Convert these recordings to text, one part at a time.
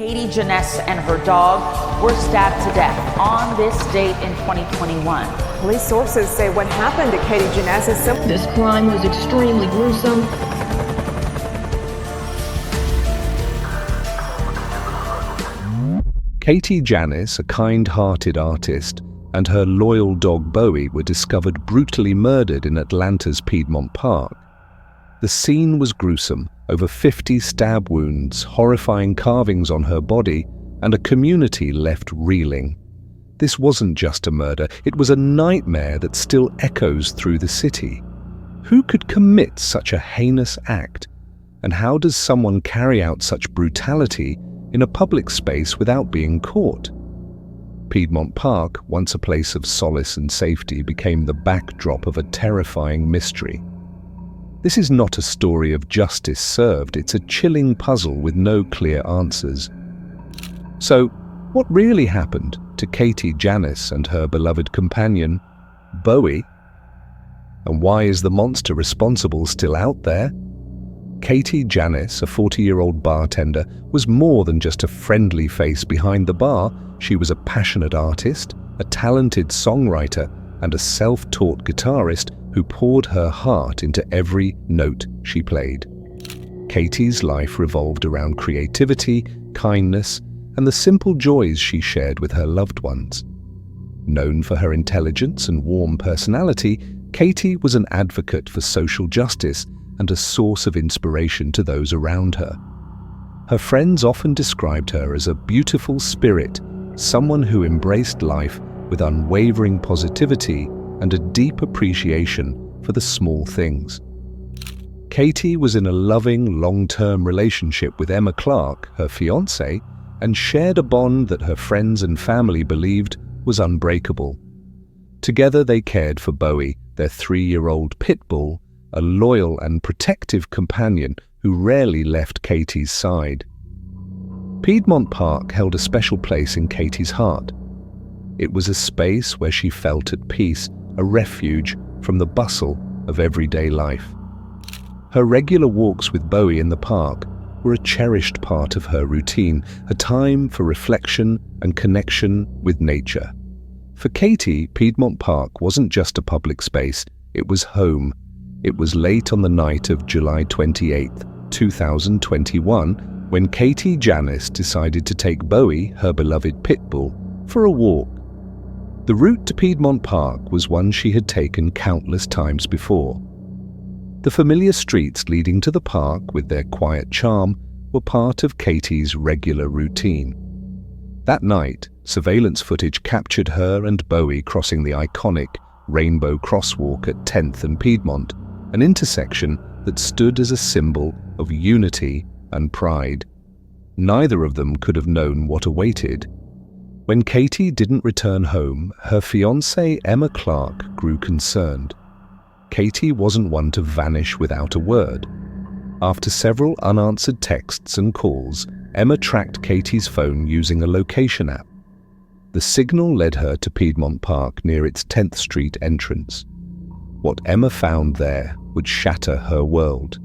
Katie Janess and her dog were stabbed to death on this date in 2021. Police sources say what happened to Katie Janess is similar. This crime was extremely gruesome. Katie Janess, a kind-hearted artist, and her loyal dog Bowie were discovered brutally murdered in Atlanta's Piedmont Park. The scene was gruesome. Over 50 stab wounds, horrifying carvings on her body, and a community left reeling. This wasn't just a murder, it was a nightmare that still echoes through the city. Who could commit such a heinous act? And how does someone carry out such brutality in a public space without being caught? Piedmont Park, once a place of solace and safety, became the backdrop of a terrifying mystery. This is not a story of justice served, it's a chilling puzzle with no clear answers. So, what really happened to Katie Janess and her beloved companion, Bowie? And why is the monster responsible still out there? Katie Janess, a 40-year-old bartender, was more than just a friendly face behind the bar. She was a passionate artist, a talented songwriter, and a self-taught guitarist who poured her heart into every note she played. Katie's life revolved around creativity, kindness, and the simple joys she shared with her loved ones. Known for her intelligence and warm personality, Katie was an advocate for social justice and a source of inspiration to those around her. Her friends often described her as a beautiful spirit, someone who embraced life with unwavering positivity and a deep appreciation for the small things. Katie was in a loving, long-term relationship with Emma Clark, her fiancé, and shared a bond that her friends and family believed was unbreakable. Together they cared for Bowie, their 3-year-old pit bull, a loyal and protective companion who rarely left Katie's side. Piedmont Park held a special place in Katie's heart. It was a space where she felt at peace, a refuge from the bustle of everyday life. Her regular walks with Bowie in the park were a cherished part of her routine, a time for reflection and connection with nature. For Katie, Piedmont Park wasn't just a public space, it was home. It was late on the night of July 28, 2021, when Katie Janess decided to take Bowie, her beloved pit bull, for a walk. The route to Piedmont Park was one she had taken countless times before. The familiar streets leading to the park, with their quiet charm, were part of Katie's regular routine. That night, surveillance footage captured her and Bowie crossing the iconic Rainbow Crosswalk at 10th and Piedmont, an intersection that stood as a symbol of unity and pride. Neither of them could have known what awaited. When Katie didn't return home, her fiancé Emma Clark grew concerned. Katie wasn't one to vanish without a word. After several unanswered texts and calls, Emma tracked Katie's phone using a location app. The signal led her to Piedmont Park near its 10th Street entrance. What Emma found there would shatter her world.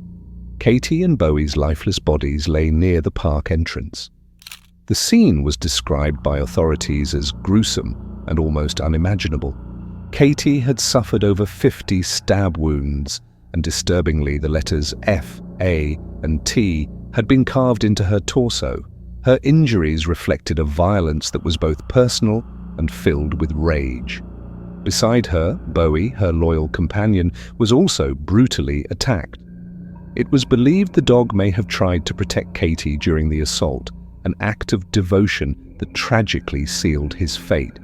Katie and Bowie's lifeless bodies lay near the park entrance. The scene was described by authorities as gruesome and almost unimaginable. Katie had suffered over 50 stab wounds, and disturbingly the letters F, A, and T had been carved into her torso. Her injuries reflected a violence that was both personal and filled with rage. Beside her, Bowie, her loyal companion, was also brutally attacked. It was believed the dog may have tried to protect Katie during the assault, an act of devotion that tragically sealed his fate.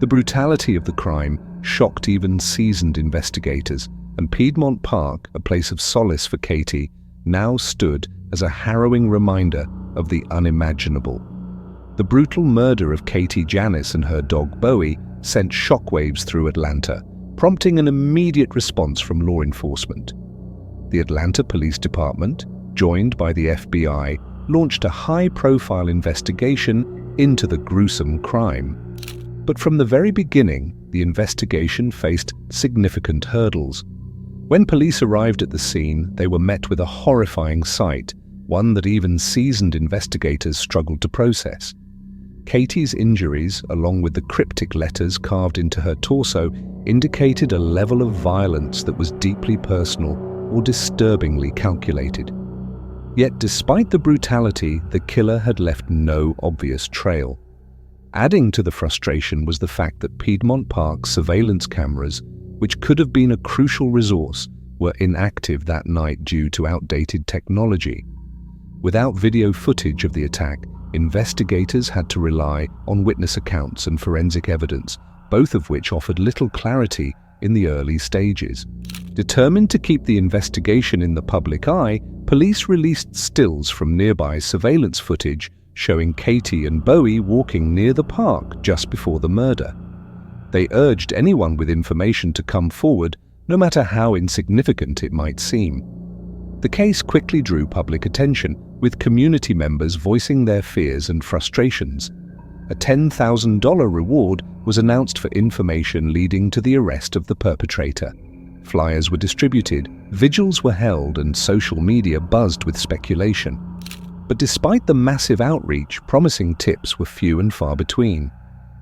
The brutality of the crime shocked even seasoned investigators, and Piedmont Park, a place of solace for Katie, now stood as a harrowing reminder of the unimaginable. The brutal murder of Katie Janess and her dog Bowie sent shockwaves through Atlanta, prompting an immediate response from law enforcement. The Atlanta Police Department, joined by the FBI, launched a high-profile investigation into the gruesome crime. But from the very beginning, the investigation faced significant hurdles. When police arrived at the scene, they were met with a horrifying sight: one that even seasoned investigators struggled to process. Katie's injuries, along with the cryptic letters carved into her torso, indicated a level of violence that was deeply personal or disturbingly calculated. Yet despite the brutality, the killer had left no obvious trail. Adding to the frustration was the fact that Piedmont Park's surveillance cameras, which could have been a crucial resource, were inactive that night due to outdated technology. Without video footage of the attack, investigators had to rely on witness accounts and forensic evidence, both of which offered little clarity in the early stages. Determined to keep the investigation in the public eye, police released stills from nearby surveillance footage showing Katie and Bowie walking near the park just before the murder. They urged anyone with information to come forward, no matter how insignificant it might seem. The case quickly drew public attention, with community members voicing their fears and frustrations. A $10,000 reward was announced for information leading to the arrest of the perpetrator. Flyers were distributed, vigils were held, and social media buzzed with speculation. But despite the massive outreach, promising tips were few and far between.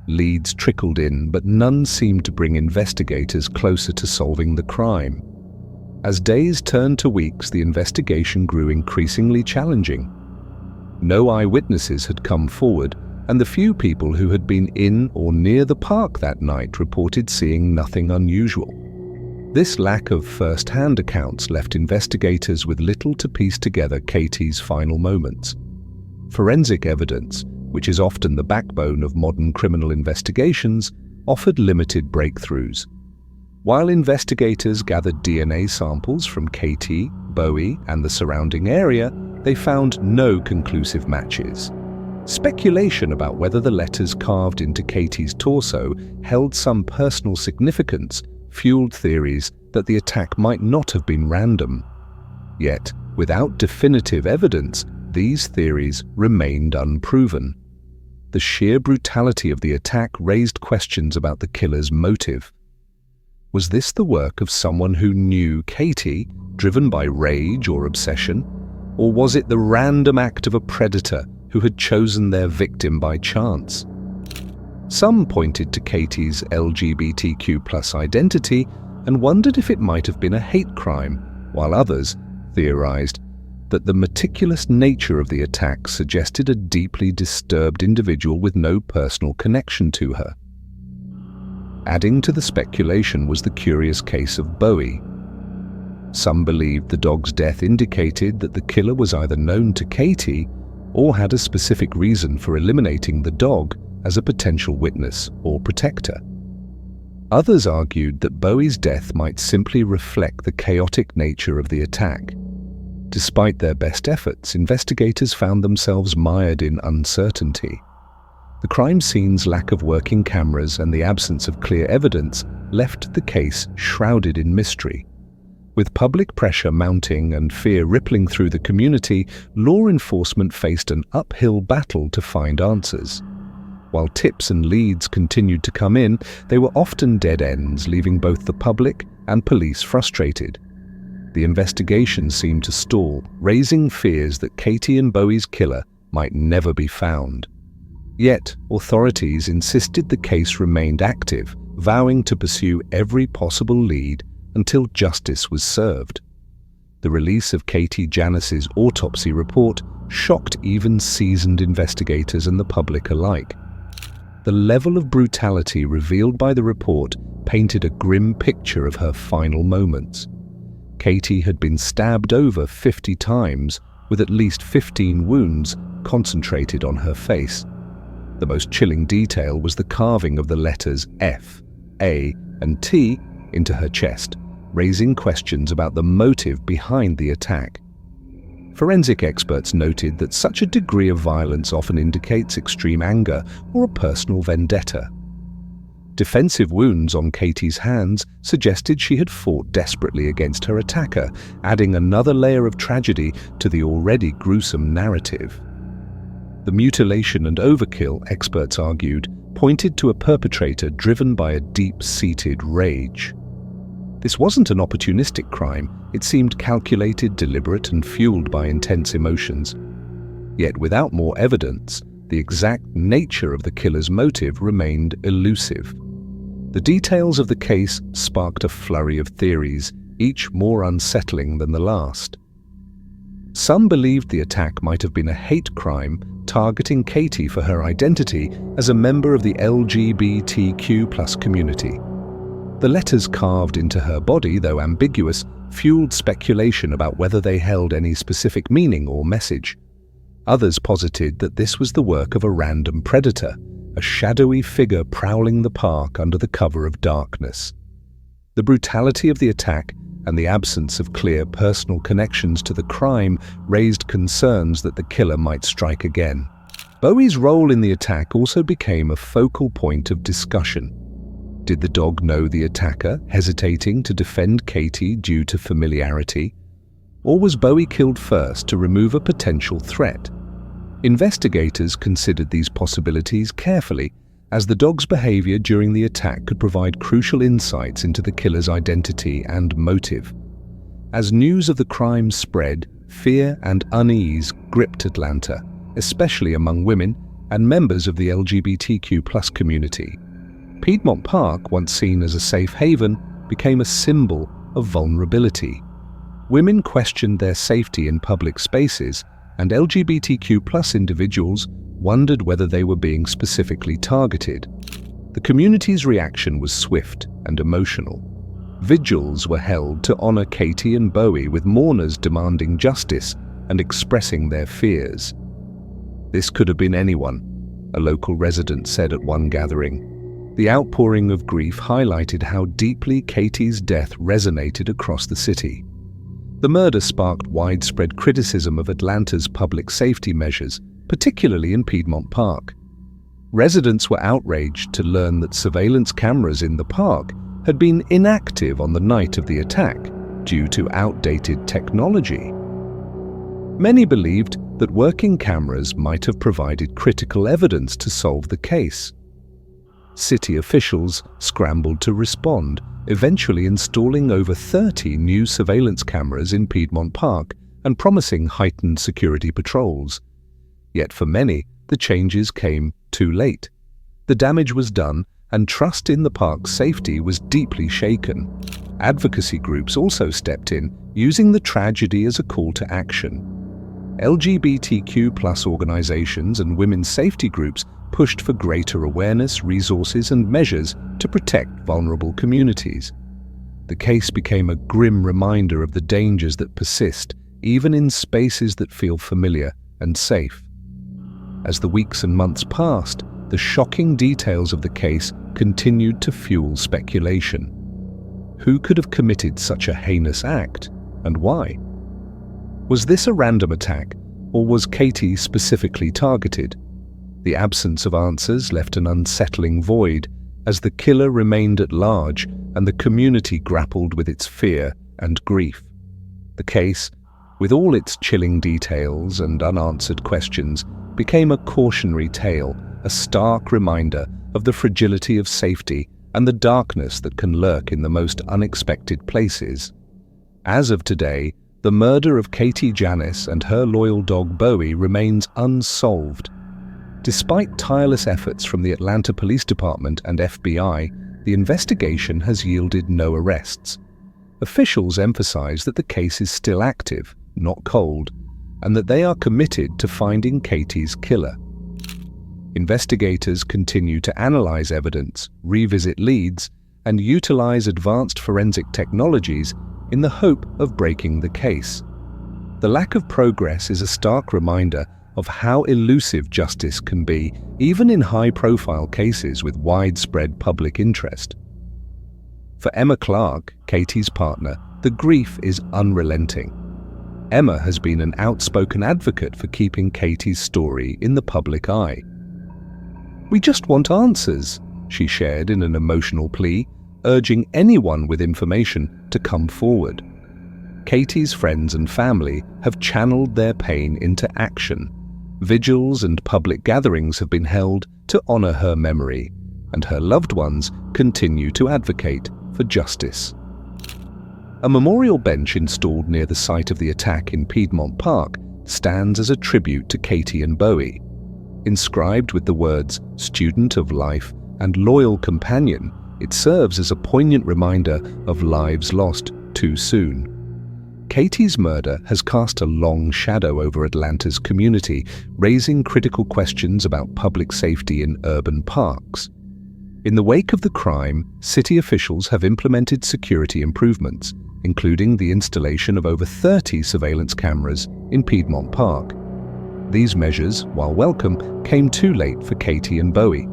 Leads trickled in, but none seemed to bring investigators closer to solving the crime. As days turned to weeks, the investigation grew increasingly challenging. No eyewitnesses had come forward, and the few people who had been in or near the park that night reported seeing nothing unusual. This lack of first-hand accounts left investigators with little to piece together Katie's final moments. Forensic evidence, which is often the backbone of modern criminal investigations, offered limited breakthroughs. While investigators gathered DNA samples from Katie, Bowie, and the surrounding area, they found no conclusive matches. Speculation about whether the letters carved into Katie's torso held some personal significance fueled theories that the attack might not have been random. Yet, without definitive evidence, these theories remained unproven. The sheer brutality of the attack raised questions about the killer's motive. Was this the work of someone who knew Katie, driven by rage or obsession? Or was it the random act of a predator who had chosen their victim by chance? Some pointed to Katie's LGBTQ+ identity and wondered if it might have been a hate crime, while others theorized that the meticulous nature of the attack suggested a deeply disturbed individual with no personal connection to her. Adding to the speculation was the curious case of Bowie. Some believed the dog's death indicated that the killer was either known to Katie or had a specific reason for eliminating the dog as a potential witness or protector. Others argued that Bowie's death might simply reflect the chaotic nature of the attack. Despite their best efforts, investigators found themselves mired in uncertainty. The crime scene's lack of working cameras and the absence of clear evidence left the case shrouded in mystery. With public pressure mounting and fear rippling through the community, law enforcement faced an uphill battle to find answers. While tips and leads continued to come in, they were often dead ends, leaving both the public and police frustrated. The investigation seemed to stall, raising fears that Katie and Bowie's killer might never be found. Yet, authorities insisted the case remained active, vowing to pursue every possible lead until justice was served. The release of Katie Janess's autopsy report shocked even seasoned investigators and the public alike. The level of brutality revealed by the report painted a grim picture of her final moments. Katie had been stabbed over 50 times, with at least 15 wounds concentrated on her face. The most chilling detail was the carving of the letters F, A, and T into her chest, raising questions about the motive behind the attack. Forensic experts noted that such a degree of violence often indicates extreme anger or a personal vendetta. Defensive wounds on Katie's hands suggested she had fought desperately against her attacker, adding another layer of tragedy to the already gruesome narrative. The mutilation and overkill, experts argued, pointed to a perpetrator driven by a deep-seated rage. This wasn't an opportunistic crime. It seemed calculated, deliberate, and fueled by intense emotions. Yet without more evidence, the exact nature of the killer's motive remained elusive. The details of the case sparked a flurry of theories, each more unsettling than the last. Some believed the attack might have been a hate crime targeting Katie for her identity as a member of the LGBTQ+ community. The letters carved into her body, though ambiguous, fueled speculation about whether they held any specific meaning or message. Others posited that this was the work of a random predator, a shadowy figure prowling the park under the cover of darkness. The brutality of the attack and the absence of clear personal connections to the crime raised concerns that the killer might strike again. Bowie's role in the attack also became a focal point of discussion. Did the dog know the attacker, hesitating to defend Katie due to familiarity? Or was Bowie killed first to remove a potential threat? Investigators considered these possibilities carefully, as the dog's behavior during the attack could provide crucial insights into the killer's identity and motive. As news of the crime spread, fear and unease gripped Atlanta, especially among women and members of the LGBTQ+ community. Piedmont Park, once seen as a safe haven, became a symbol of vulnerability. Women questioned their safety in public spaces, and LGBTQ+ individuals wondered whether they were being specifically targeted. The community's reaction was swift and emotional. Vigils were held to honor Katie and Bowie, with mourners demanding justice and expressing their fears. "This could have been anyone," a local resident said at one gathering. The outpouring of grief highlighted how deeply Katie's death resonated across the city. The murder sparked widespread criticism of Atlanta's public safety measures, particularly in Piedmont Park. Residents were outraged to learn that surveillance cameras in the park had been inactive on the night of the attack due to outdated technology. Many believed that working cameras might have provided critical evidence to solve the case. City officials scrambled to respond, eventually installing over 30 new surveillance cameras in Piedmont Park and promising heightened security patrols. Yet for many, the changes came too late. The damage was done, and trust in the park's safety was deeply shaken. Advocacy groups also stepped in, using the tragedy as a call to action. LGBTQ+ organizations and women's safety groups pushed for greater awareness, resources, and measures to protect vulnerable communities. The case became a grim reminder of the dangers that persist, even in spaces that feel familiar and safe. As the weeks and months passed, the shocking details of the case continued to fuel speculation. Who could have committed such a heinous act, and why? Was this a random attack, or was Katie specifically targeted? The absence of answers left an unsettling void, as the killer remained at large and the community grappled with its fear and grief. The case, with all its chilling details and unanswered questions, became a cautionary tale, a stark reminder of the fragility of safety and the darkness that can lurk in the most unexpected places. As of today, the murder of Katie Janess and her loyal dog Bowie remains unsolved. Despite tireless efforts from the Atlanta Police Department and FBI, the investigation has yielded no arrests. Officials emphasize that the case is still active, not cold, and that they are committed to finding Katie's killer. Investigators continue to analyze evidence, revisit leads, and utilize advanced forensic technologies in the hope of breaking the case. The lack of progress is a stark reminder of how elusive justice can be, even in high-profile cases with widespread public interest. For Emma Clark, Katie's partner, the grief is unrelenting. Emma has been an outspoken advocate for keeping Katie's story in the public eye. "We just want answers," she shared in an emotional plea, urging anyone with information to come forward. Katie's friends and family have channeled their pain into action. Vigils and public gatherings have been held to honor her memory, and her loved ones continue to advocate for justice. A memorial bench installed near the site of the attack in Piedmont Park stands as a tribute to Katie and Bowie. Inscribed with the words "Student of Life" and "Loyal Companion," it serves as a poignant reminder of lives lost too soon. Katie's murder has cast a long shadow over Atlanta's community, raising critical questions about public safety in urban parks. In the wake of the crime, city officials have implemented security improvements, including the installation of over 30 surveillance cameras in Piedmont Park. These measures, while welcome, came too late for Katie and Bowie.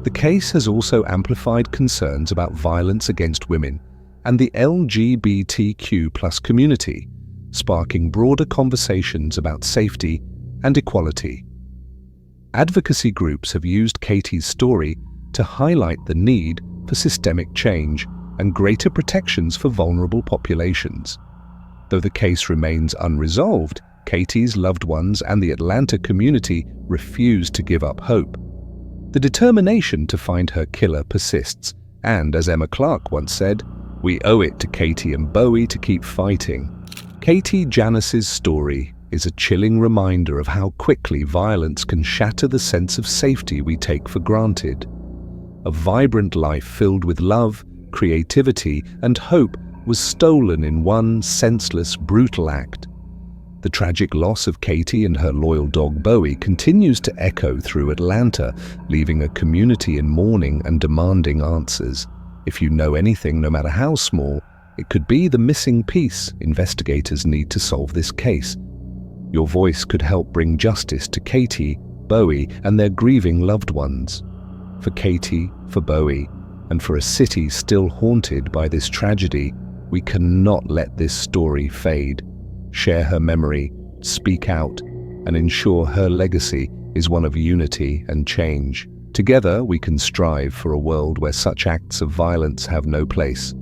The case has also amplified concerns about violence against women and the LGBTQ+ community, sparking broader conversations about safety and equality. Advocacy groups have used Katie's story to highlight the need for systemic change and greater protections for vulnerable populations. Though the case remains unresolved, Katie's loved ones and the Atlanta community refuse to give up hope. The determination to find her killer persists, and as Emma Clark once said, "We owe it to Katie and Bowie to keep fighting." Katie Janess's story is a chilling reminder of how quickly violence can shatter the sense of safety we take for granted. A vibrant life filled with love, creativity, and hope was stolen in one senseless, brutal act. The tragic loss of Katie and her loyal dog Bowie continues to echo through Atlanta, leaving a community in mourning and demanding answers. If you know anything, no matter how small, it could be the missing piece investigators need to solve this case. Your voice could help bring justice to Katie, Bowie, and their grieving loved ones. For Katie, for Bowie, and for a city still haunted by this tragedy, we cannot let this story fade. Share her memory, speak out, and ensure her legacy is one of unity and change. Together, we can strive for a world where such acts of violence have no place.